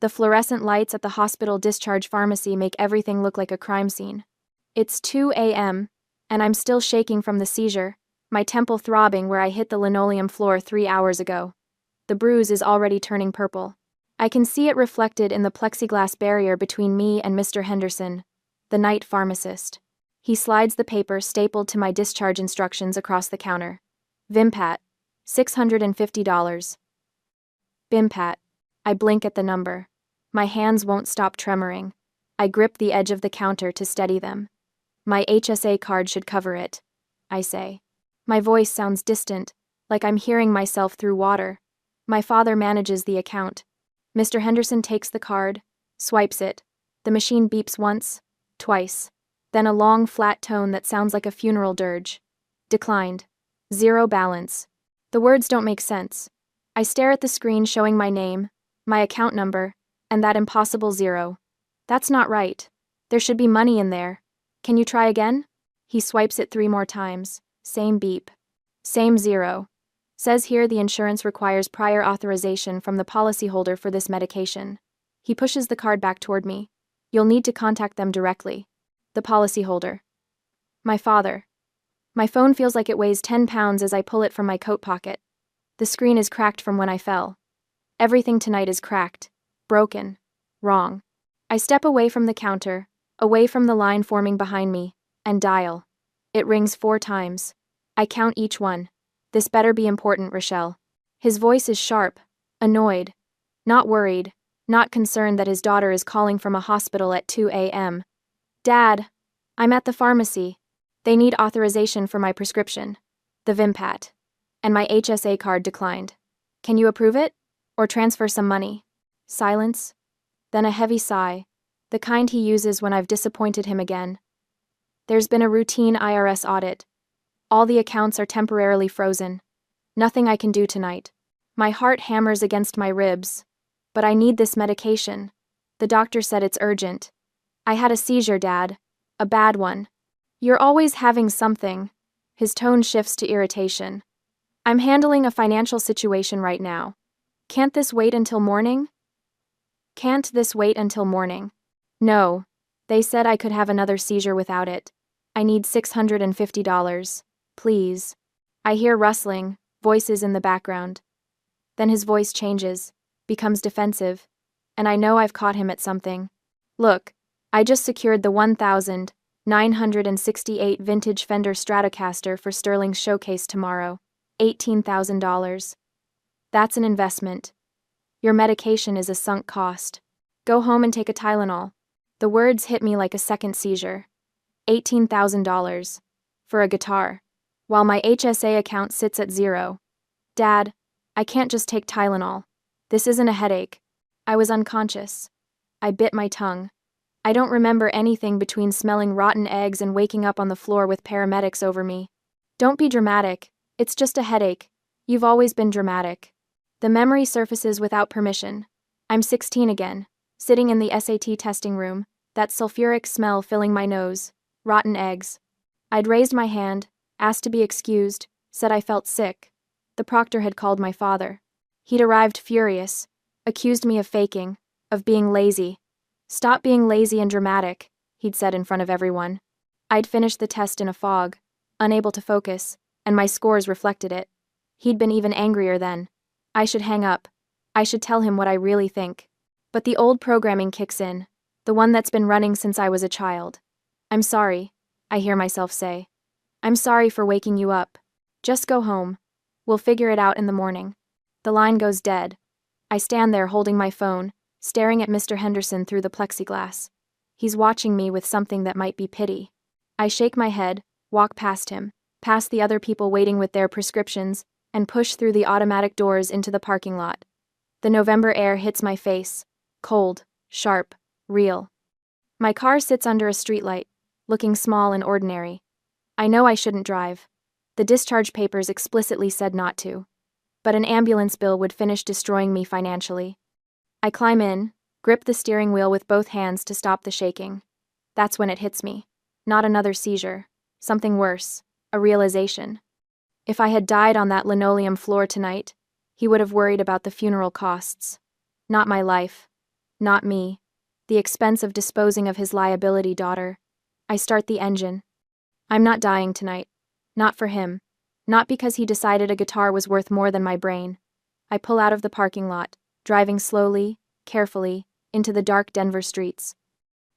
The fluorescent lights at the hospital discharge pharmacy make everything look like a crime scene. It's 2 a.m., and I'm still shaking from the seizure, my temple throbbing where I hit the linoleum floor 3 hours ago. The bruise is already turning purple. I can see it reflected in the plexiglass barrier between me and Mr. Henderson, the night pharmacist. He slides the paper stapled to my discharge instructions across the counter. Vimpat, $650. Bimpat. I blink at the number. My hands won't stop tremoring. I grip the edge of the counter to steady them. My HSA card should cover it, I say. My voice sounds distant, like I'm hearing myself through water. My father manages the account. Mr. Henderson takes the card, swipes it. The machine beeps once, twice. Then a long, flat tone that sounds like a funeral dirge. Declined. Zero balance. The words don't make sense. I stare at the screen showing my name, my account number, and that impossible zero. That's not right. There should be money in there. Can you try again? He swipes it 3 more times. Same beep. Same zero. Says here the insurance requires prior authorization from the policyholder for this medication. He pushes the card back toward me. You'll need to contact them directly. The policyholder. My father. My phone feels like it weighs 10 pounds as I pull it from my coat pocket. The screen is cracked from when I fell. Everything tonight is cracked, broken, wrong. I step away from the counter, away from the line forming behind me, and dial. It rings 4 times. I count each one. This better be important, Rochelle. His voice is sharp, annoyed, not worried, not concerned that his daughter is calling from a hospital at 2 a.m. Dad, I'm at the pharmacy. They need authorization for my prescription, the Vimpat, and my HSA card declined. Can you approve it? Or transfer some money? Silence. Then a heavy sigh, the kind he uses when I've disappointed him again. There's been a routine IRS audit. All the accounts are temporarily frozen. Nothing I can do tonight. My heart hammers against my ribs. But I need this medication. The doctor said it's urgent. I had a seizure, Dad. A bad one. You're always having something. His tone shifts to irritation. I'm handling a financial situation right now. Can't this wait until morning? Can't this wait until morning? No. They said I could have another seizure without it. I need $650. Please. I hear rustling, voices in the background. Then his voice changes, becomes defensive, and I know I've caught him at something. Look, I just secured the 1,968 vintage Fender Stratocaster for Sterling's showcase tomorrow. $18,000. That's an investment. Your medication is a sunk cost. Go home and take a Tylenol. The words hit me like a second seizure. $18,000. For a guitar. While my HSA account sits at 0. Dad, I can't just take Tylenol. This isn't a headache. I was unconscious. I bit my tongue. I don't remember anything between smelling rotten eggs and waking up on the floor with paramedics over me. Don't be dramatic. It's just a headache. You've always been dramatic. The memory surfaces without permission. I'm 16 again, sitting in the SAT testing room, that sulfuric smell filling my nose, rotten eggs. I'd raised my hand, asked to be excused, said I felt sick. The proctor had called my father. He'd arrived furious, accused me of faking, of being lazy. Stop being lazy and dramatic, he'd said in front of everyone. I'd finished the test in a fog, unable to focus, and my scores reflected it. He'd been even angrier then. I should hang up. I should tell him what I really think. But the old programming kicks in, the one that's been running since I was a child. I'm sorry, I hear myself say. I'm sorry for waking you up. Just go home. We'll figure it out in the morning. The line goes dead. I stand there holding my phone, staring at Mr. Henderson through the plexiglass. He's watching me with something that might be pity. I shake my head, walk past him, past the other people waiting with their prescriptions, and push through the automatic doors into the parking lot. The November air hits my face, cold, sharp, real. My car sits under a streetlight, looking small and ordinary. I know I shouldn't drive. The discharge papers explicitly said not to. But an ambulance bill would finish destroying me financially. I climb in, grip the steering wheel with both hands to stop the shaking. That's when it hits me. Not another seizure. Something worse. A realization. If I had died on that linoleum floor tonight, he would have worried about the funeral costs. Not my life. Not me. The expense of disposing of his liability, daughter. I start the engine. I'm not dying tonight. Not for him. Not because he decided a guitar was worth more than my brain. I pull out of the parking lot, driving slowly, carefully, into the dark Denver streets.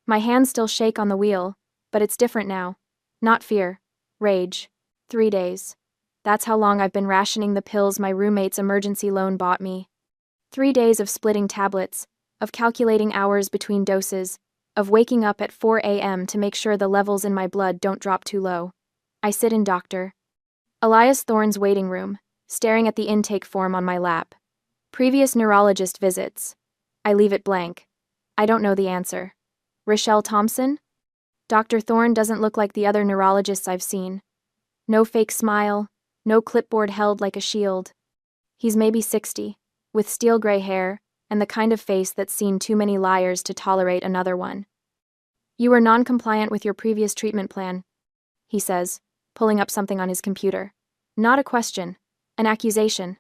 My hands still shake on the wheel, but it's different now. Not fear. Rage. 3 days. That's how long I've been rationing the pills my roommate's emergency loan bought me. 3 days of splitting tablets, of calculating hours between doses, of waking up at 4 a.m. to make sure the levels in my blood don't drop too low. I sit in Dr. Elias Thorne's waiting room, staring at the intake form on my lap. Previous neurologist visits. I leave it blank. I don't know the answer. Rochelle Thompson? Dr. Thorne doesn't look like the other neurologists I've seen. No fake smile, no clipboard held like a shield. He's maybe 60, with steel gray hair, and the kind of face that's seen too many liars to tolerate another one. You were non-compliant with your previous treatment plan, he says, pulling up something on his computer. Not a question, an accusation.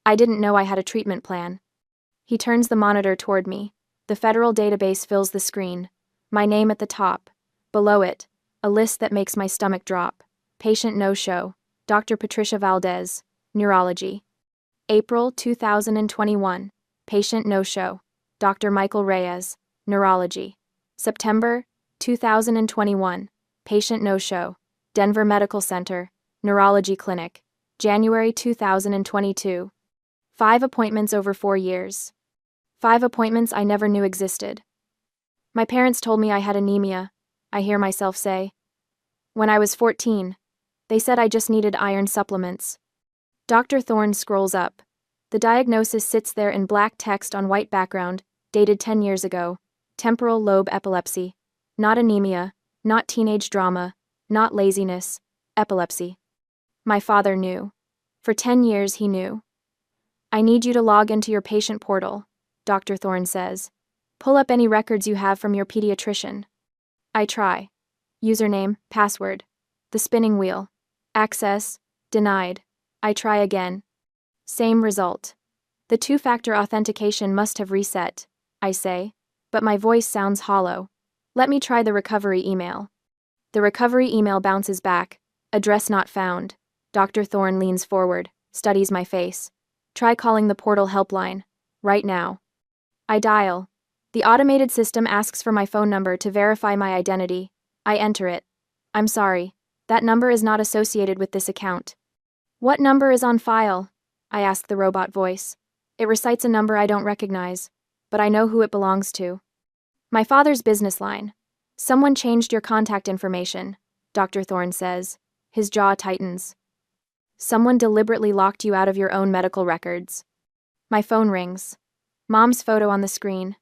I didn't know I had a treatment plan. He turns the monitor toward me. The federal database fills the screen. My name at the top. Below it, a list that makes my stomach drop. Patient no-show. Dr. Patricia Valdez, Neurology. April 2021. Patient no-show. Dr. Michael Reyes, Neurology. September 2021. Patient no-show. Denver Medical Center, Neurology Clinic. January 2022. 5 appointments over 4 years. 5 appointments I never knew existed. My parents told me I had anemia, I hear myself say. When I was 14, they said I just needed iron supplements. Dr. Thorne scrolls up. The diagnosis sits there in black text on white background, dated 10 years ago. Temporal lobe epilepsy. Not anemia, not teenage drama, not laziness, epilepsy. My father knew. For 10 years he knew. I need you to log into your patient portal, Dr. Thorne says. Pull up any records you have from your pediatrician. I try. Username, password. The spinning wheel. Access, denied. I try again. Same result. The 2-factor authentication must have reset, I say, but my voice sounds hollow. Let me try the recovery email. The recovery email bounces back. Address not found. Dr. Thorne leans forward, studies my face. Try calling the portal helpline. Right now. I dial. The automated system asks for my phone number to verify my identity. I enter it. I'm sorry. That number is not associated with this account. What number is on file? I ask the robot voice. It recites a number I don't recognize, but I know who it belongs to. My father's business line. Someone changed your contact information, Dr. Thorne says. His jaw tightens. Someone deliberately locked you out of your own medical records. My phone rings. Mom's photo on the screen.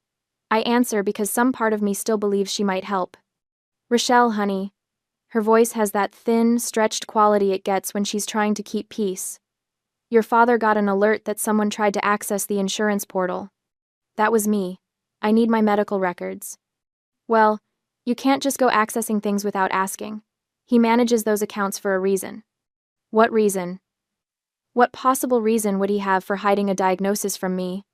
I answer because some part of me still believes she might help. Rochelle, honey. Her voice has that thin, stretched quality it gets when she's trying to keep peace. Your father got an alert that someone tried to access the insurance portal. That was me. I need my medical records. Well, you can't just go accessing things without asking. He manages those accounts for a reason. What reason? What possible reason would he have for hiding a diagnosis from me?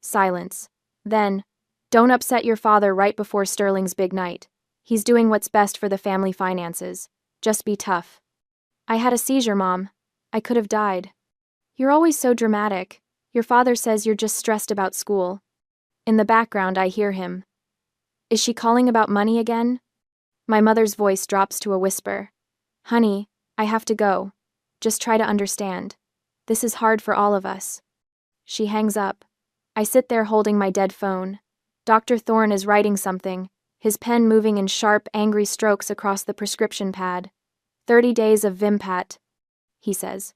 Silence. Then, don't upset your father right before Sterling's big night. He's doing what's best for the family finances. Just be tough. I had a seizure, Mom. I could have died. You're always so dramatic. Your father says you're just stressed about school. In the background, I hear him. Is she calling about money again? My mother's voice drops to a whisper. Honey, I have to go. Just try to understand. This is hard for all of us. She hangs up. I sit there holding my dead phone. Dr. Thorne is writing something, his pen moving in sharp, angry strokes across the prescription pad. 30 days of Vimpat, he says.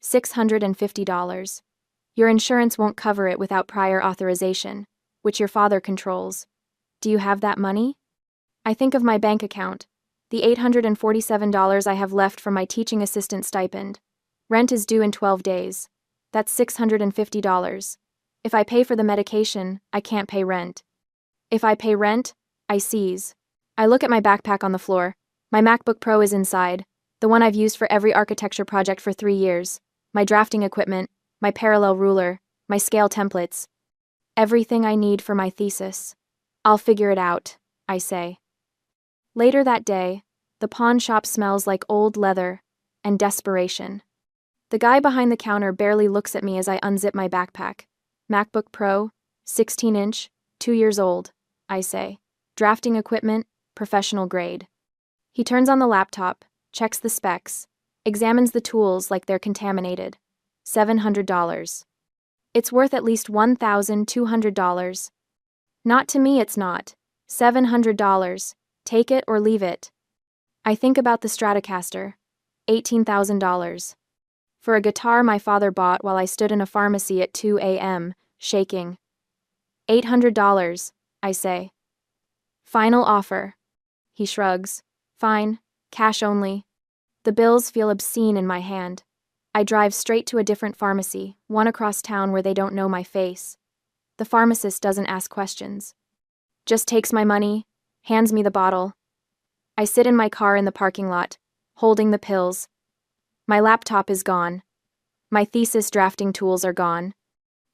$650. Your insurance won't cover it without prior authorization, which your father controls. Do you have that money? I think of my bank account, the $847 I have left from my teaching assistant stipend. Rent is due in 12 days. That's $650. If I pay for the medication, I can't pay rent. If I pay rent, I seize. I look at my backpack on the floor. My MacBook Pro is inside, the one I've used for every architecture project for 3 years. My drafting equipment, my parallel ruler, my scale templates. Everything I need for my thesis. I'll figure it out, I say. Later that day, the pawn shop smells like old leather and desperation. The guy behind the counter barely looks at me as I unzip my backpack. MacBook Pro, 16-inch, 2 years old, I say. Drafting equipment, professional grade. He turns on the laptop, checks the specs, examines the tools like they're contaminated. $700. It's worth at least $1,200. Not to me, it's not. $700. Take it or leave it. I think about the Stratocaster. $18,000. For a guitar my father bought while I stood in a pharmacy at 2 a.m., shaking. $800, I say. Final offer. He shrugs. Fine, cash only. The bills feel obscene in my hand. I drive straight to a different pharmacy, one across town where they don't know my face. The pharmacist doesn't ask questions. Just takes my money, hands me the bottle. I sit in my car in the parking lot, holding the pills. My laptop is gone. My thesis drafting tools are gone.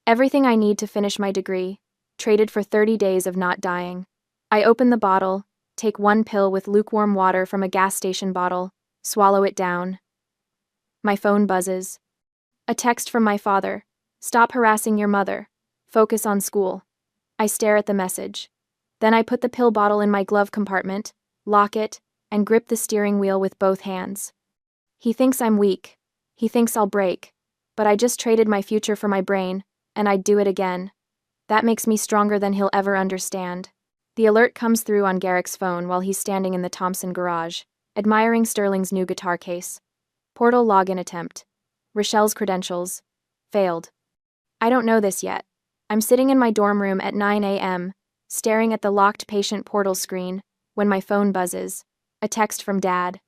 Everything I need to finish my degree, traded for 30 days of not dying. I open the bottle, take one pill with lukewarm water from a gas station bottle, swallow it down. My phone buzzes. A text from my father. Stop harassing your mother. Focus on school. I stare at the message. Then I put the pill bottle in my glove compartment, lock it, and grip the steering wheel with both hands. He thinks I'm weak. He thinks I'll break. But I just traded my future for my brain, and I'd do it again. That makes me stronger than he'll ever understand. The alert comes through on Garrick's phone while he's standing in the Thompson garage, admiring Sterling's new guitar case. Portal login attempt. Rochelle's credentials. Failed. I don't know this yet. I'm sitting in my dorm room at 9 a.m., staring at the locked patient portal screen, when my phone buzzes. A text from Dad.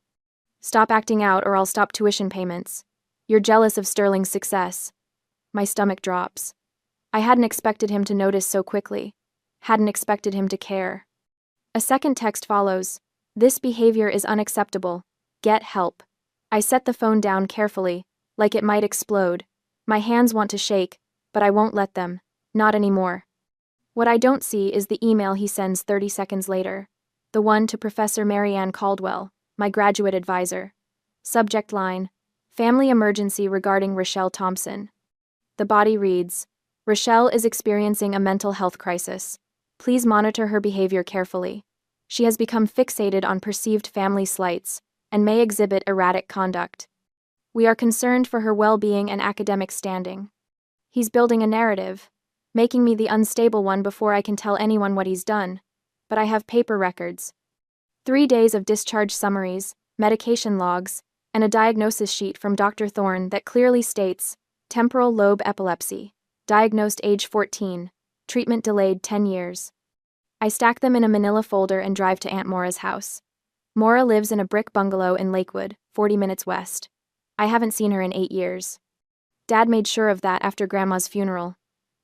Stop acting out or I'll stop tuition payments. You're jealous of Sterling's success. My stomach drops. I hadn't expected him to notice so quickly. Hadn't expected him to care. A second text follows. This behavior is unacceptable. Get help. I set the phone down carefully, like it might explode. My hands want to shake, but I won't let them. Not anymore. What I don't see is the email he sends 30 seconds later. The one to Professor Marianne Caldwell, my graduate advisor. Subject line: Family emergency regarding Rochelle Thompson. The body reads, Rochelle is experiencing a mental health crisis. Please monitor her behavior carefully. She has become fixated on perceived family slights and may exhibit erratic conduct. We are concerned for her well-being and academic standing. He's building a narrative, making me the unstable one before I can tell anyone what he's done. But I have paper records. 3 days of discharge summaries, medication logs, and a diagnosis sheet from Dr. Thorne that clearly states, temporal lobe epilepsy, diagnosed age 14, treatment delayed 10 years. I stack them in a manila folder and drive to Aunt Maura's house. Maura lives in a brick bungalow in Lakewood, 40 minutes west. I haven't seen her in 8 years. Dad made sure of that after Grandma's funeral.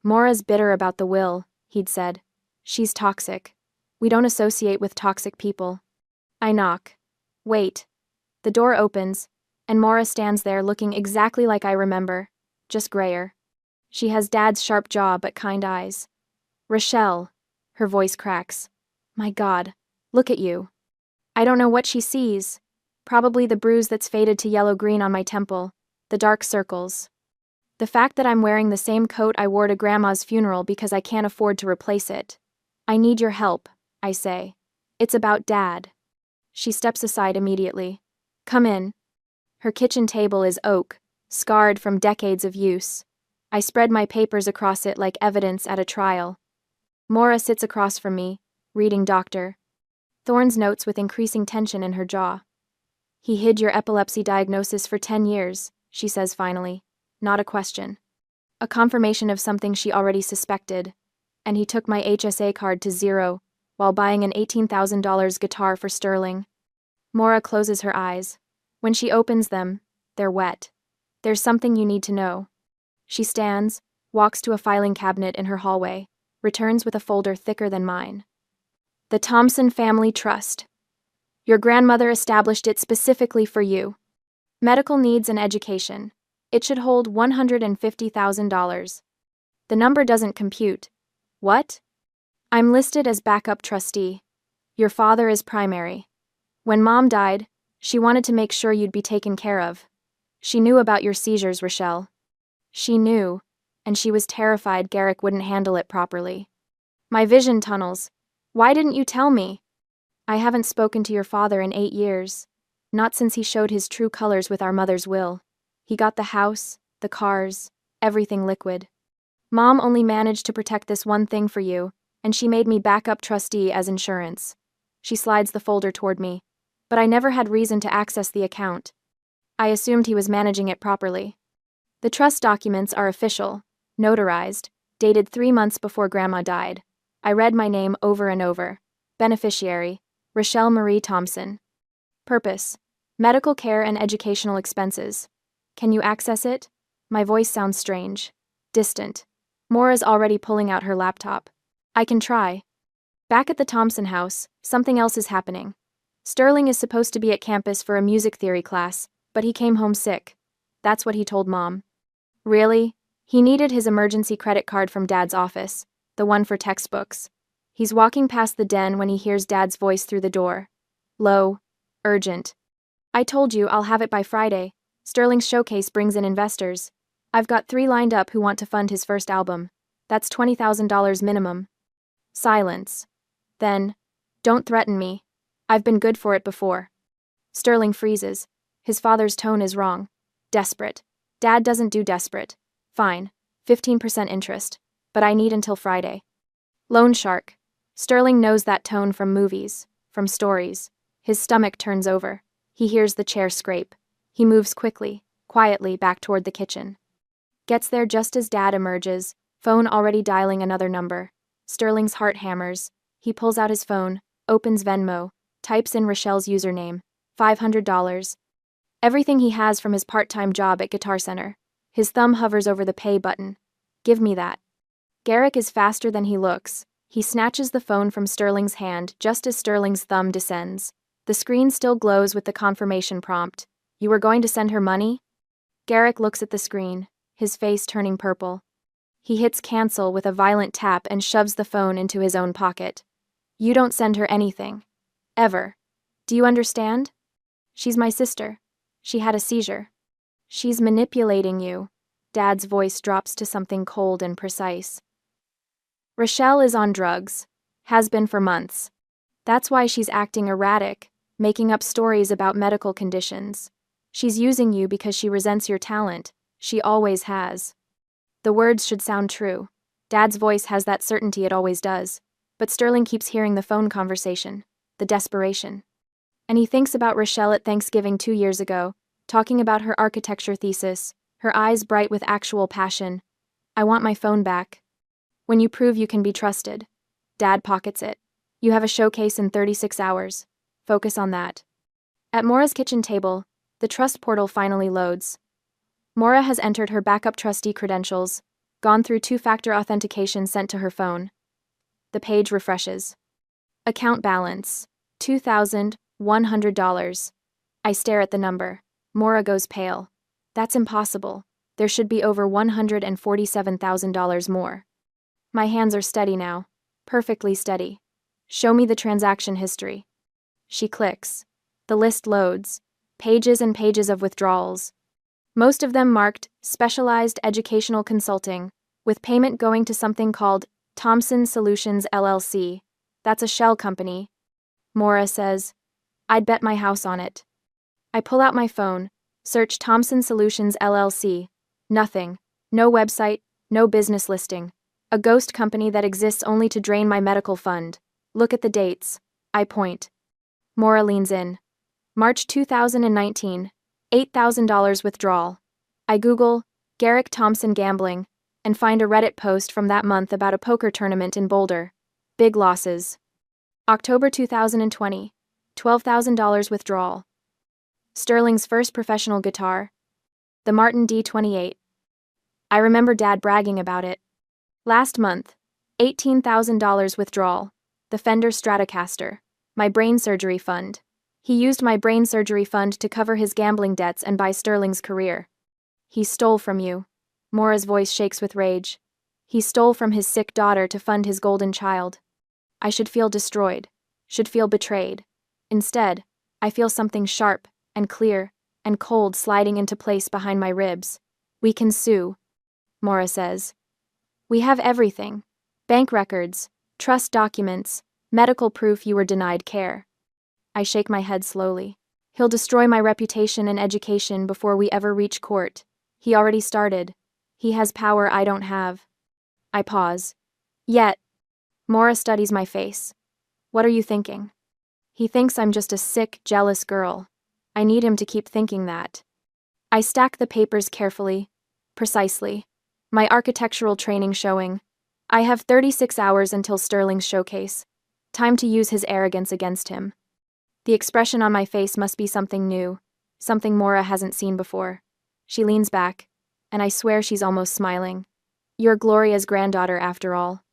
Maura's bitter about the will, he'd said. She's toxic. We don't associate with toxic people. I knock. Wait. The door opens, and Maura stands there looking exactly like I remember, just grayer. She has Dad's sharp jaw but kind eyes. Rochelle. Her voice cracks. My God, look at you. I don't know what she sees. Probably the bruise that's faded to yellow-green on my temple, the dark circles. The fact that I'm wearing the same coat I wore to Grandma's funeral because I can't afford to replace it. I need your help, I say. It's about Dad. She steps aside immediately. Come in. Her kitchen table is oak, scarred from decades of use. I spread my papers across it like evidence at a trial. Maura sits across from me, reading Dr. Thorne's notes with increasing tension in her jaw. He hid your epilepsy diagnosis for 10 years, she says finally. Not a question. A confirmation of something she already suspected. And he took my HSA card to zero while buying an $18,000 guitar for Sterling. Maura closes her eyes. When she opens them, they're wet. There's something you need to know. She stands, walks to a filing cabinet in her hallway, returns with a folder thicker than mine. The Thompson Family Trust. Your grandmother established it specifically for you. Medical needs and education. It should hold $150,000. The number doesn't compute. What? I'm listed as backup trustee. Your father is primary. When Mom died, she wanted to make sure you'd be taken care of. She knew about your seizures, Rochelle. She knew, and she was terrified Garrick wouldn't handle it properly. My vision tunnels. Why didn't you tell me? I haven't spoken to your father in 8 years. Not since he showed his true colors with our mother's will. He got the house, the cars, everything liquid. Mom only managed to protect this one thing for you, and she made me backup trustee as insurance. She slides the folder toward me, but I never had reason to access the account. I assumed he was managing it properly. The trust documents are official, notarized, dated 3 months before Grandma died. I read my name over and over. Beneficiary, Rochelle Marie Thompson. Purpose, medical care and educational expenses. Can you access it? My voice sounds strange, distant. Mora's already pulling out her laptop. I can try. Back at the Thompson house, something else is happening. Sterling is supposed to be at campus for a music theory class, but he came home sick. That's what he told Mom. Really? He needed his emergency credit card from Dad's office, the one for textbooks. He's walking past the den when he hears Dad's voice through the door. Low, urgent. I told you I'll have it by Friday. Sterling's showcase brings in investors. I've got 3 lined up who want to fund his first album. That's $20,000 minimum. Silence. Then, don't threaten me. I've been good for it before. Sterling freezes. His father's tone is wrong. Desperate. Dad doesn't do desperate. Fine. 15% interest. But I need until Friday. Loan shark. Sterling knows that tone from movies, from stories. His stomach turns over. He hears the chair scrape. He moves quickly, quietly back toward the kitchen. Gets there just as Dad emerges, phone already dialing another number. Sterling's heart hammers. He pulls out his phone, opens Venmo, types in Rochelle's username, $500. Everything he has from his part-time job at Guitar Center. His thumb hovers over the pay button. Give me that. Garrick is faster than he looks. He snatches the phone from Sterling's hand just as Sterling's thumb descends. The screen still glows with the confirmation prompt. You were going to send her money? Garrick looks at the screen, his face turning purple. He hits cancel with a violent tap and shoves the phone into his own pocket. You don't send her anything. Ever. Do you understand? She's my sister. She had a seizure. She's manipulating you. Dad's voice drops to something cold and precise. Rochelle is on drugs. Has been for months. That's why she's acting erratic, making up stories about medical conditions. She's using you because she resents your talent. She always has. The words should sound true. Dad's voice has that certainty it always does. But Sterling keeps hearing the phone conversation, the desperation. And he thinks about Rochelle at Thanksgiving 2 years ago, talking about her architecture thesis, her eyes bright with actual passion. I want my phone back. When you prove you can be trusted. Dad pockets it. You have a showcase in 36 hours. Focus on that. At Mora's kitchen table, the trust portal finally loads. Mora has entered her backup trustee credentials, gone through 2-factor authentication sent to her phone. The page refreshes. Account balance, $2,100. I stare at the number. Mora goes pale. That's impossible. There should be over $147,000 more. My hands are steady now. Perfectly steady. Show me the transaction history. She clicks. The list loads. Pages and pages of withdrawals. Most of them marked Specialized Educational Consulting, with payment going to something called Thompson Solutions LLC. That's a shell company. Mora says, I'd bet my house on it. I pull out my phone, search Thompson Solutions LLC. Nothing. No website, no business listing. A ghost company that exists only to drain my medical fund. Look at the dates. I point. Mora leans in. March 2019, $8,000 withdrawal. I Google Garrick Thompson gambling and find a Reddit post from that month about a poker tournament in Boulder. Big losses. October 2020, $12,000 withdrawal. Sterling's first professional guitar. The Martin D28. I remember Dad bragging about it. Last month, $18,000 withdrawal. The Fender Stratocaster. My brain surgery fund. He used my brain surgery fund to cover his gambling debts and buy Sterling's career. He stole from you. Mora's voice shakes with rage. He stole from his sick daughter to fund his golden child. I should feel destroyed, should feel betrayed. Instead, I feel something sharp and clear and cold sliding into place behind my ribs. We can sue, Maura says. We have everything. Bank records, trust documents, medical proof you were denied care. I shake my head slowly. He'll destroy my reputation and education before we ever reach court. He already started. He has power I don't have. I pause. Yet, Maura studies my face. What are you thinking? He thinks I'm just a sick, jealous girl. I need him to keep thinking that. I stack the papers carefully, precisely. My architectural training showing. I have 36 hours until Sterling's showcase. Time to use his arrogance against him. The expression on my face must be something new, something Maura hasn't seen before. She leans back, and I swear she's almost smiling. You're Gloria's granddaughter, after all.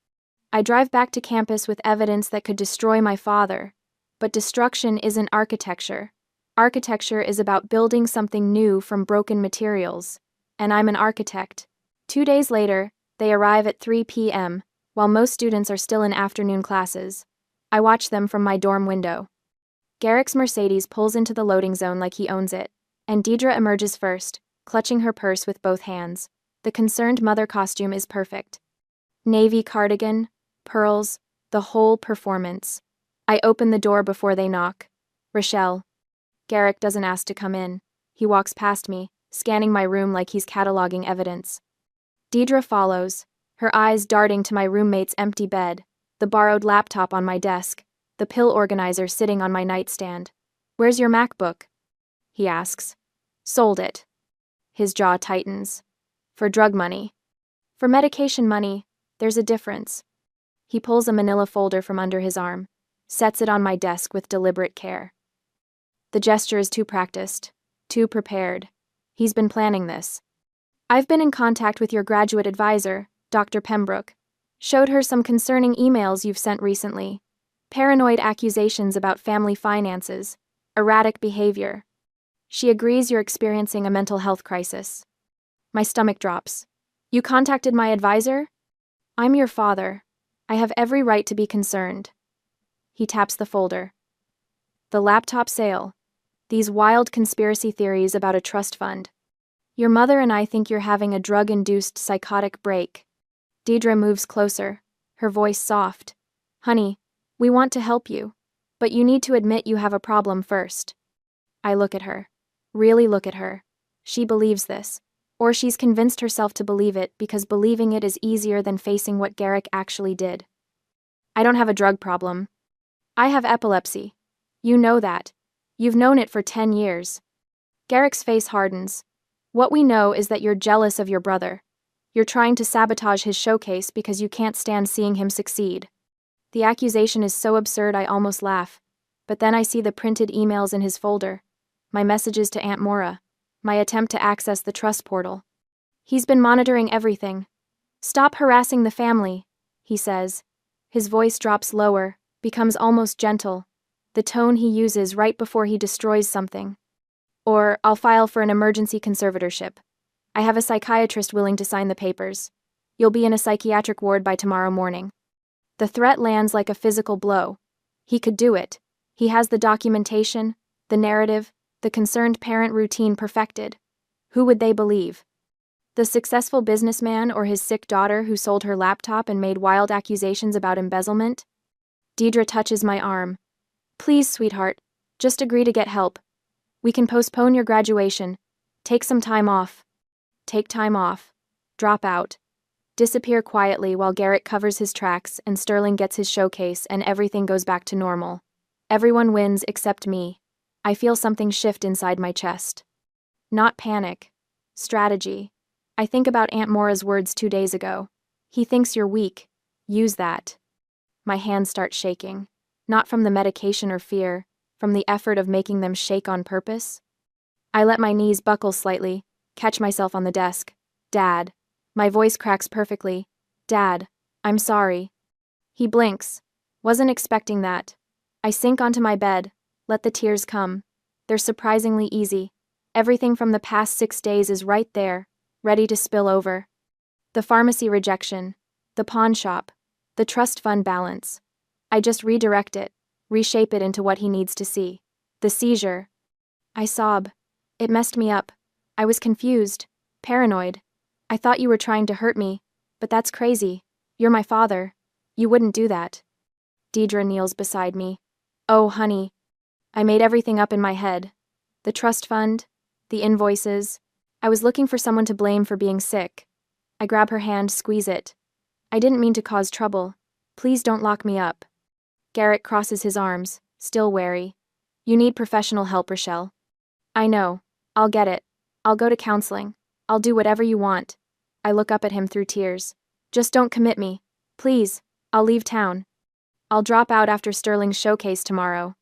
I drive back to campus with evidence that could destroy my father. But destruction isn't architecture. Architecture is about building something new from broken materials. And I'm an architect. 2 days later, they arrive at 3 p.m., while most students are still in afternoon classes. I watch them from my dorm window. Garrick's Mercedes pulls into the loading zone like he owns it, and Deidre emerges first, clutching her purse with both hands. The concerned mother costume is perfect. Navy cardigan, pearls, the whole performance. I open the door before they knock. Rochelle. Garrick doesn't ask to come in. He walks past me, scanning my room like he's cataloging evidence. Deidre follows, her eyes darting to my roommate's empty bed, the borrowed laptop on my desk, the pill organizer sitting on my nightstand. Where's your MacBook? He asks. Sold it. His jaw tightens. For drug money. For medication money, there's a difference. He pulls a manila folder from under his arm, sets it on my desk with deliberate care. The gesture is too practiced, too prepared. He's been planning this. I've been in contact with your graduate advisor, Dr. Pembroke. Showed her some concerning emails you've sent recently. Paranoid accusations about family finances, erratic behavior. She agrees you're experiencing a mental health crisis. My stomach drops. You contacted my advisor? I'm your father. I have every right to be concerned. He taps the folder. The laptop sale. These wild conspiracy theories about a trust fund. Your mother and I think you're having a drug-induced psychotic break. Deidre moves closer, her voice soft. Honey, we want to help you, but you need to admit you have a problem first. I look at her. Really look at her. She believes this. Or she's convinced herself to believe it because believing it is easier than facing what Garrick actually did. I don't have a drug problem. I have epilepsy. You know that. You've known it for 10 years. Garrick's face hardens. What we know is that you're jealous of your brother. You're trying to sabotage his showcase because you can't stand seeing him succeed. The accusation is so absurd I almost laugh. But then I see the printed emails in his folder. My messages to Aunt Maura. My attempt to access the trust portal. He's been monitoring everything. Stop harassing the family, he says. His voice drops lower, becomes almost gentle. The tone he uses right before he destroys something. Or, I'll file for an emergency conservatorship. I have a psychiatrist willing to sign the papers. You'll be in a psychiatric ward by tomorrow morning. The threat lands like a physical blow. He could do it. He has the documentation, the narrative, the concerned parent routine perfected. Who would they believe? The successful businessman or his sick daughter who sold her laptop and made wild accusations about embezzlement? Deidre touches my arm. Please, sweetheart, just agree to get help. We can postpone your graduation. Take some time off. Take time off. Drop out. Disappear quietly while Garrick covers his tracks and Sterling gets his showcase and everything goes back to normal. Everyone wins except me. I feel something shift inside my chest. Not panic. Strategy. I think about Aunt Maura's words 2 days ago. He thinks you're weak. Use that. My hands start shaking. Not from the medication or fear, from the effort of making them shake on purpose. I let my knees buckle slightly, catch myself on the desk. Dad. My voice cracks perfectly. Dad, I'm sorry. He blinks. Wasn't expecting that. I sink onto my bed, let the tears come. They're surprisingly easy. Everything from the past 6 days is right there, ready to spill over. The pharmacy rejection, the pawn shop, the trust fund balance. I just redirect it, reshape it into what he needs to see. The seizure. I sob. It messed me up. I was confused, paranoid. I thought you were trying to hurt me, but that's crazy. You're my father. You wouldn't do that. Deidre kneels beside me. Oh, honey. I made everything up in my head. The trust fund, the invoices. I was looking for someone to blame for being sick. I grab her hand, squeeze it. I didn't mean to cause trouble. Please don't lock me up. Garrett crosses his arms, still wary. You need professional help, Rochelle. I know. I'll get it. I'll go to counseling. I'll do whatever you want. I look up at him through tears. Just don't commit me. Please. I'll leave town. I'll drop out after Sterling's showcase tomorrow.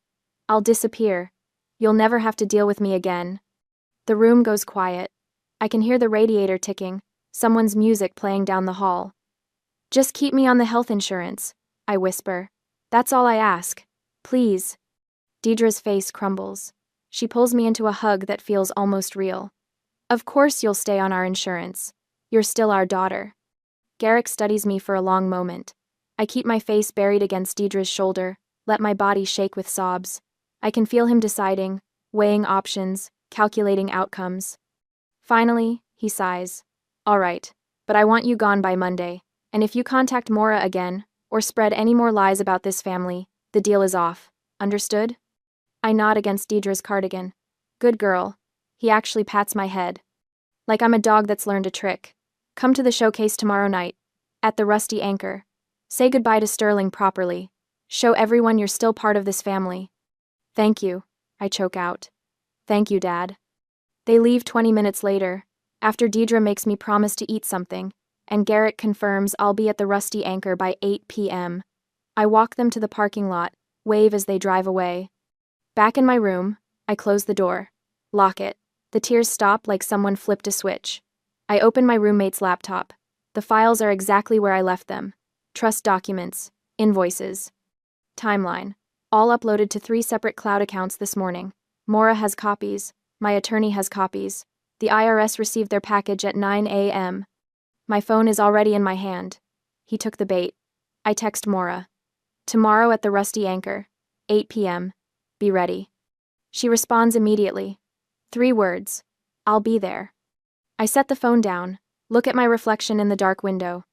I'll disappear. You'll never have to deal with me again. The room goes quiet. I can hear the radiator ticking, someone's music playing down the hall. Just keep me on the health insurance, I whisper. That's all I ask. Please. Deidre's face crumbles. She pulls me into a hug that feels almost real. Of course you'll stay on our insurance. You're still our daughter. Garrick studies me for a long moment. I keep my face buried against Deidre's shoulder, let my body shake with sobs. I can feel him deciding, weighing options, calculating outcomes. Finally, he sighs. All right, but I want you gone by Monday, and if you contact Maura again, or spread any more lies about this family, the deal is off. Understood? I nod against Deidre's cardigan. Good girl. He actually pats my head. Like I'm a dog that's learned a trick. Come to the showcase tomorrow night. At the Rusty Anchor. Say goodbye to Sterling properly. Show everyone you're still part of this family. Thank you, I choke out. Thank you, Dad. They leave 20 minutes later, after Deidre makes me promise to eat something, and Garrett confirms I'll be at the Rusty Anchor by 8 p.m. I walk them to the parking lot, wave as they drive away. Back in my room, I close the door. Lock it. The tears stop like someone flipped a switch. I open my roommate's laptop. The files are exactly where I left them. Trust documents, invoices. Timeline. All uploaded to 3 separate cloud accounts this morning. Maura has copies. My attorney has copies. The IRS received their package at 9 a.m. My phone is already in my hand. He took the bait. I text Maura. Tomorrow at the Rusty Anchor. 8 p.m. Be ready. She responds immediately. 3 words. I'll be there. I set the phone down, look at my reflection in the dark window.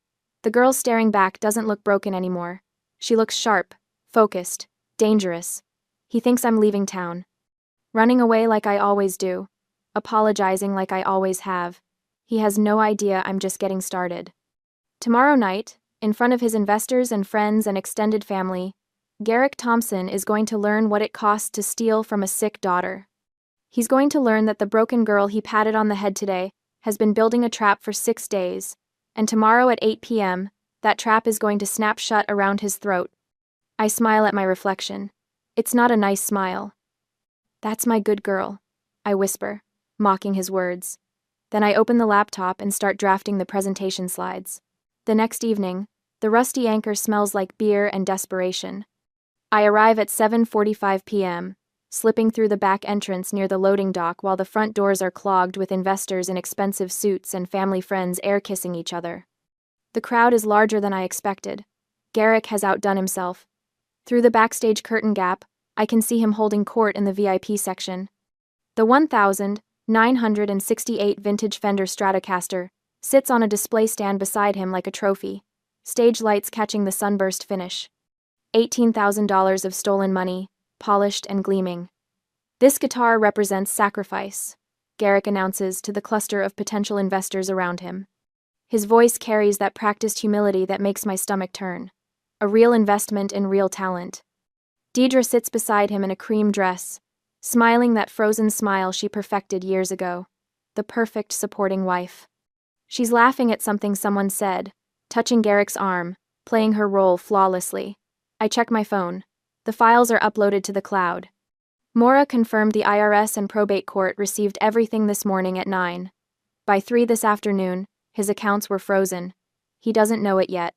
The girl staring back doesn't look broken anymore. She looks sharp, focused, dangerous. He thinks I'm leaving town. Running away like I always do. Apologizing like I always have. He has no idea I'm just getting started. Tomorrow night, in front of his investors and friends and extended family, Garrick Thompson is going to learn what it costs to steal from a sick daughter. He's going to learn that the broken girl he patted on the head today has been building a trap for 6 days, and tomorrow at 8 p.m., that trap is going to snap shut around his throat. I smile at my reflection. It's not a nice smile. That's my good girl, I whisper, mocking his words. Then I open the laptop and start drafting the presentation slides. The next evening, the Rusty Anchor smells like beer and desperation. I arrive at 7:45 p.m., slipping through the back entrance near the loading dock while the front doors are clogged with investors in expensive suits and family friends air-kissing each other. The crowd is larger than I expected. Garrick has outdone himself. Through the backstage curtain gap, I can see him holding court in the VIP section. The 1,968 vintage Fender Stratocaster sits on a display stand beside him like a trophy, stage lights catching the sunburst finish. $18,000 of stolen money, polished and gleaming. This guitar represents sacrifice, Garrick announces to the cluster of potential investors around him. His voice carries that practiced humility that makes my stomach turn. A real investment in real talent. Deidre sits beside him in a cream dress, smiling that frozen smile she perfected years ago. The perfect supporting wife. She's laughing at something someone said, touching Garrick's arm, playing her role flawlessly. I check my phone. The files are uploaded to the cloud. Maura confirmed the IRS and probate court received everything this morning at 9. By 3 this afternoon, his accounts were frozen. He doesn't know it yet.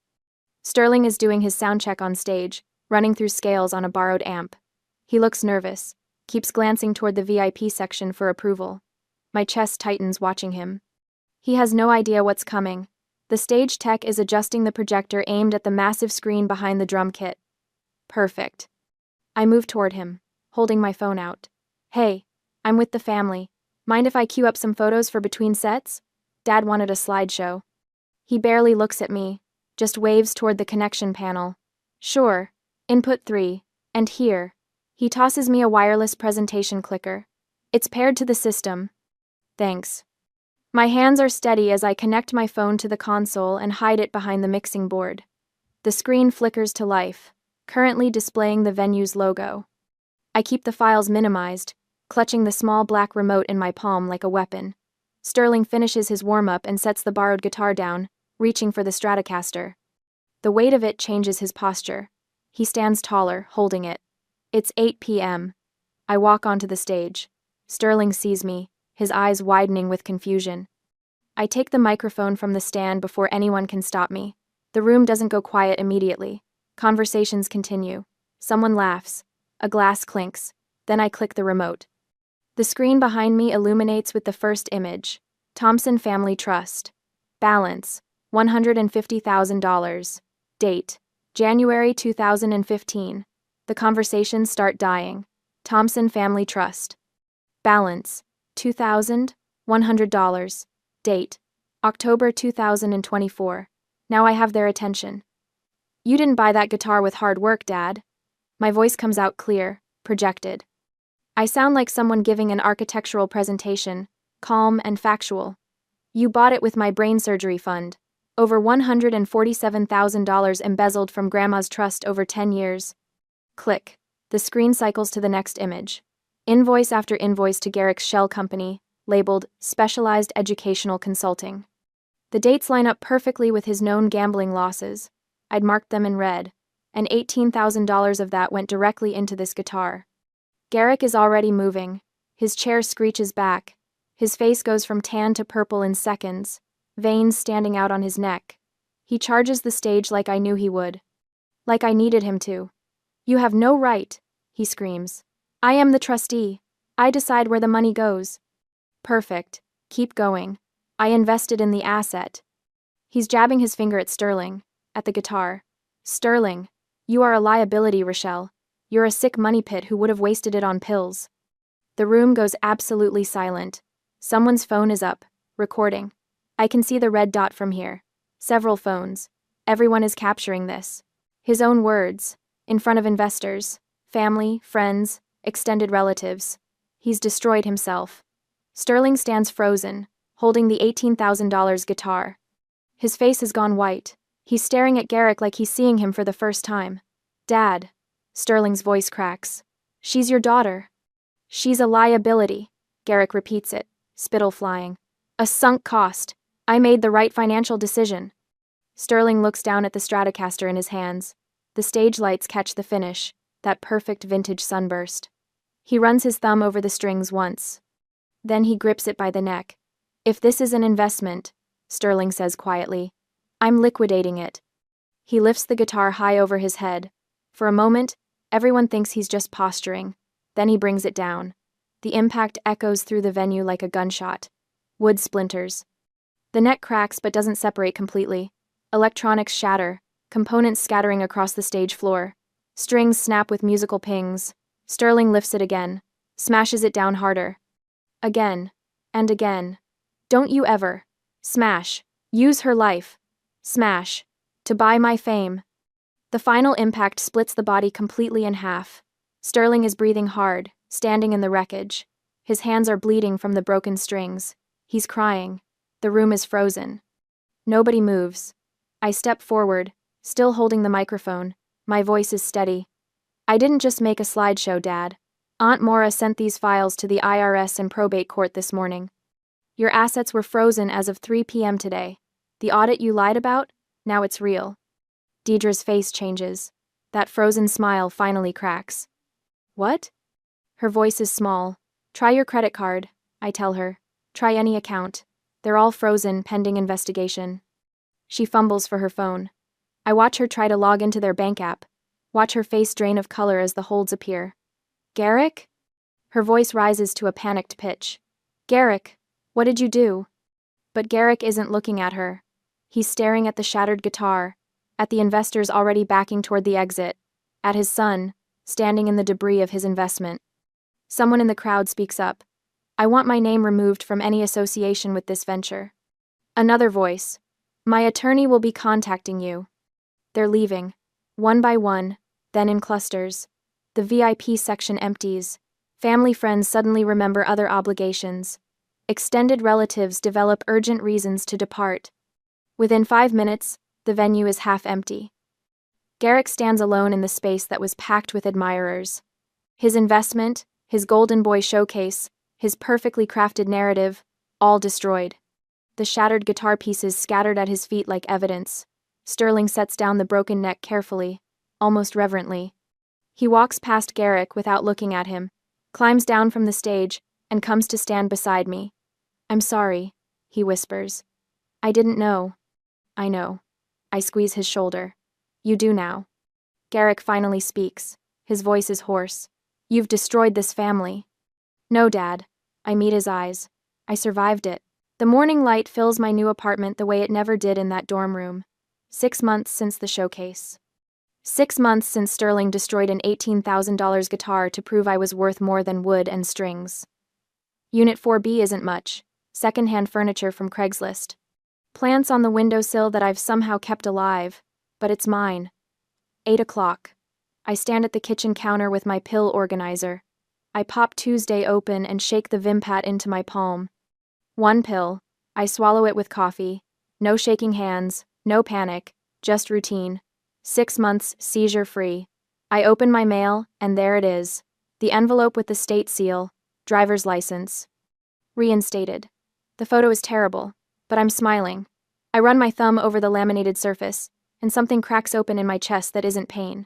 Sterling is doing his sound check on stage, running through scales on a borrowed amp. He looks nervous, keeps glancing toward the VIP section for approval. My chest tightens watching him. He has no idea what's coming. The stage tech is adjusting the projector aimed at the massive screen behind the drum kit. Perfect. I move toward him, holding my phone out. Hey, I'm with the family. Mind if I queue up some photos for between sets? Dad wanted a slideshow. He barely looks at me, just waves toward the connection panel. Sure. Input 3. And here. He tosses me a wireless presentation clicker. It's paired to the system. Thanks. My hands are steady as I connect my phone to the console and hide it behind the mixing board. The screen flickers to life, currently displaying the venue's logo. I keep the files minimized, clutching the small black remote in my palm like a weapon. Sterling finishes his warm-up and sets the borrowed guitar down, reaching for the Stratocaster. The weight of it changes his posture. He stands taller, holding it. It's 8 p.m. I walk onto the stage. Sterling sees me, his eyes widening with confusion. I take the microphone from the stand before anyone can stop me. The room doesn't go quiet immediately. Conversations continue. Someone laughs. A glass clinks. Then I click the remote. The screen behind me illuminates with the first image. Thompson Family Trust. Balance, $150,000. Date, January 2015. The conversations start dying. Thompson Family Trust. Balance, $2,100. Date, October 2024. Now I have their attention. You didn't buy that guitar with hard work, Dad. My voice comes out clear, projected. I sound like someone giving an architectural presentation, calm and factual. You bought it with my brain surgery fund. Over $147,000 embezzled from Grandma's trust over 10 years. Click. The screen cycles to the next image. Invoice after invoice to Garrick's shell company, labeled Specialized Educational Consulting. The dates line up perfectly with his known gambling losses. I'd marked them in red, and $18,000 of that went directly into this guitar. Garrick is already moving. His chair screeches back. His face goes from tan to purple in seconds, veins standing out on his neck. He charges the stage like I knew he would. Like I needed him to. You have no right, he screams. I am the trustee. I decide where the money goes. Perfect. Keep going. I invested in the asset. He's jabbing his finger at Sterling, at the guitar. Sterling, you are a liability, Rochelle. You're a sick money pit who would have wasted it on pills. The room goes absolutely silent. Someone's phone is up, recording. I can see the red dot from here. Several phones. Everyone is capturing this. His own words, in front of investors, family, friends, extended relatives. He's destroyed himself. Sterling stands frozen, holding the $18,000 guitar. His face has gone white. He's staring at Garrick like he's seeing him for the first time. Dad. Sterling's voice cracks. She's your daughter. She's a liability. Garrick repeats it, spittle flying. A sunk cost. I made the right financial decision. Sterling looks down at the Stratocaster in his hands. The stage lights catch the finish, that perfect vintage sunburst. He runs his thumb over the strings once. Then he grips it by the neck. If this is an investment, Sterling says quietly, I'm liquidating it. He lifts the guitar high over his head. For a moment, everyone thinks he's just posturing. Then he brings it down. The impact echoes through the venue like a gunshot. Wood splinters. The neck cracks but doesn't separate completely. Electronics shatter, components scattering across the stage floor. Strings snap with musical pings. Sterling lifts it again, smashes it down harder. Again. And again. Don't you ever. Smash. Use her life. Smash. To buy my fame. The final impact splits the body completely in half. Sterling is breathing hard, standing in the wreckage. His hands are bleeding from the broken strings. He's crying. The room is frozen. Nobody moves. I step forward, still holding the microphone. My voice is steady. I didn't just make a slideshow, Dad. Aunt Maura sent these files to the IRS and probate court this morning. Your assets were frozen as of 3 p.m. today. The audit you lied about? Now it's real. Deidre's face changes. That frozen smile finally cracks. What? Her voice is small. Try your credit card, I tell her. Try any account. They're all frozen, pending investigation. She fumbles for her phone. I watch her try to log into their bank app. Watch her face drain of color as the holds appear. Garrick? Her voice rises to a panicked pitch. Garrick, what did you do? But Garrick isn't looking at her. He's staring at the shattered guitar, at the investors already backing toward the exit. at his son, standing in the debris of his investment. Someone in the crowd speaks up. I want my name removed from any association with this venture. Another voice. My attorney will be contacting you. They're leaving, one by one, then in clusters. The VIP section empties. Family friends suddenly remember other obligations. Extended relatives develop urgent reasons to depart. Within 5 minutes, the venue is half empty. Garrick stands alone in the space that was packed with admirers. His investment, his Golden Boy showcase, his perfectly crafted narrative, all destroyed. The shattered guitar pieces scattered at his feet like evidence. Sterling sets down the broken neck carefully, almost reverently. He walks past Garrick without looking at him, climbs down from the stage, and comes to stand beside me. I'm sorry, he whispers. I didn't know. I know. I squeeze his shoulder. You do now. Garrick finally speaks. His voice is hoarse. You've destroyed this family. No, Dad. I meet his eyes. I survived it. The morning light fills my new apartment the way it never did in that dorm room. 6 months since the showcase. 6 months since Sterling destroyed an $18,000 guitar to prove I was worth more than wood and strings. Unit 4B isn't much. Second-hand furniture from Craigslist. Plants on the windowsill that I've somehow kept alive, but it's mine. 8 o'clock. I stand at the kitchen counter with my pill organizer. I pop Tuesday open and shake the Vimpat into my palm. 1 pill. I swallow it with coffee. No shaking hands, no panic, just routine. 6 months, seizure-free. I open my mail, and there it is. The envelope with the state seal, driver's license. Reinstated. The photo is terrible, but I'm smiling. I run my thumb over the laminated surface, and something cracks open in my chest that isn't pain.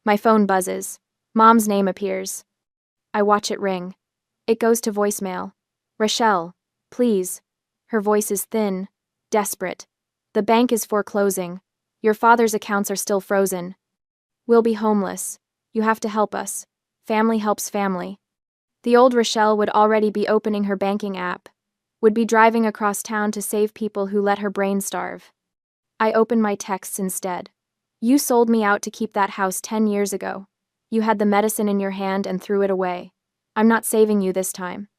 My phone buzzes. Mom's name appears. I watch it ring. It goes to voicemail. Rochelle, please. Her voice is thin, desperate. The bank is foreclosing. Your father's accounts are still frozen. We'll be homeless. You have to help us. Family helps family. The old Rochelle would already be opening her banking app, would be driving across town to save people who let her brain starve. I open my texts instead. You sold me out to keep that house 10 years ago. You had the medicine in your hand and threw it away. I'm not saving you this time.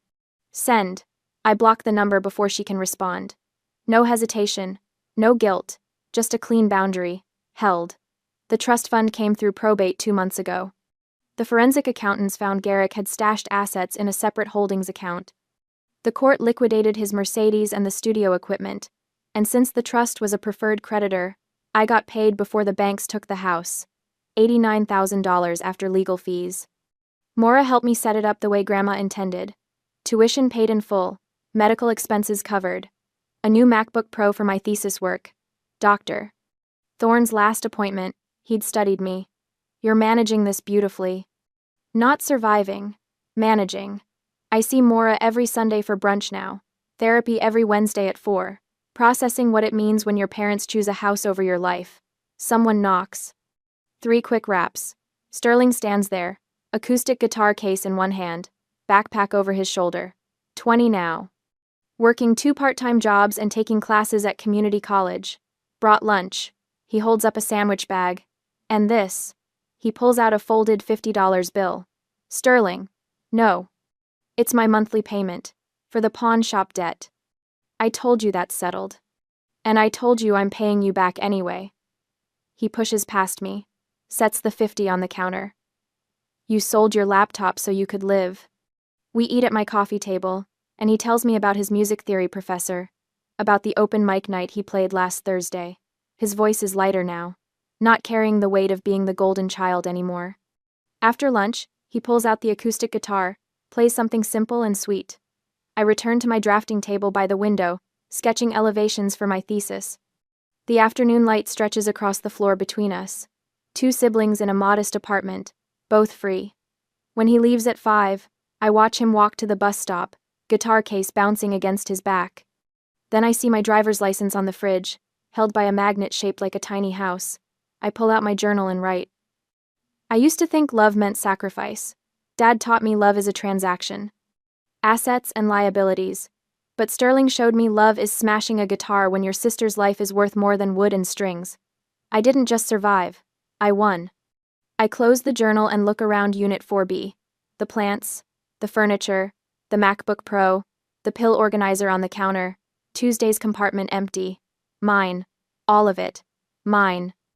Send. I block the number before she can respond. No hesitation, no guilt, just a clean boundary, held. The trust fund came through probate 2 months ago. The forensic accountants found Garrick had stashed assets in a separate holdings account. The court liquidated his Mercedes and the studio equipment, and since the trust was a preferred creditor, I got paid before the banks took the house. $89,000 after legal fees. Maura helped me set it up the way Grandma intended. Tuition paid in full, medical expenses covered. A new MacBook Pro for my thesis work. Doctor. Thorne's last appointment, he'd studied me. You're managing this beautifully. Not surviving. Managing. I see Maura every Sunday for brunch now. Therapy every Wednesday at 4. Processing what it means when your parents choose a house over your life. Someone knocks. 3 quick raps. Sterling stands there, acoustic guitar case in one hand, backpack over his shoulder. 20 now. Working 2 part-time jobs and taking classes at community college. Brought lunch. He holds up a sandwich bag. And this. He pulls out a folded $50 bill. Sterling. No. It's my monthly payment. For the pawn shop debt. I told you that's settled. And I told you I'm paying you back anyway. He pushes past me. Sets the 50 on the counter. You sold your laptop so you could live. We eat at my coffee table, and he tells me about his music theory professor, about the open mic night he played last Thursday. His voice is lighter now, not carrying the weight of being the golden child anymore. After lunch, he pulls out the acoustic guitar, plays something simple and sweet. I return to my drafting table by the window, sketching elevations for my thesis. The afternoon light stretches across the floor between us. 2 siblings in a modest apartment, both free. When he leaves at 5, I watch him walk to the bus stop, guitar case bouncing against his back. Then I see my driver's license on the fridge, held by a magnet shaped like a tiny house. I pull out my journal and write. I used to think love meant sacrifice. Dad taught me love is a transaction. Assets and liabilities. But Sterling showed me love is smashing a guitar when your sister's life is worth more than wood and strings. I didn't just survive. I won. I close the journal and look around Unit 4B. The plants, the furniture, the MacBook Pro, the pill organizer on the counter, Tuesday's compartment empty. Mine. All of it. Mine.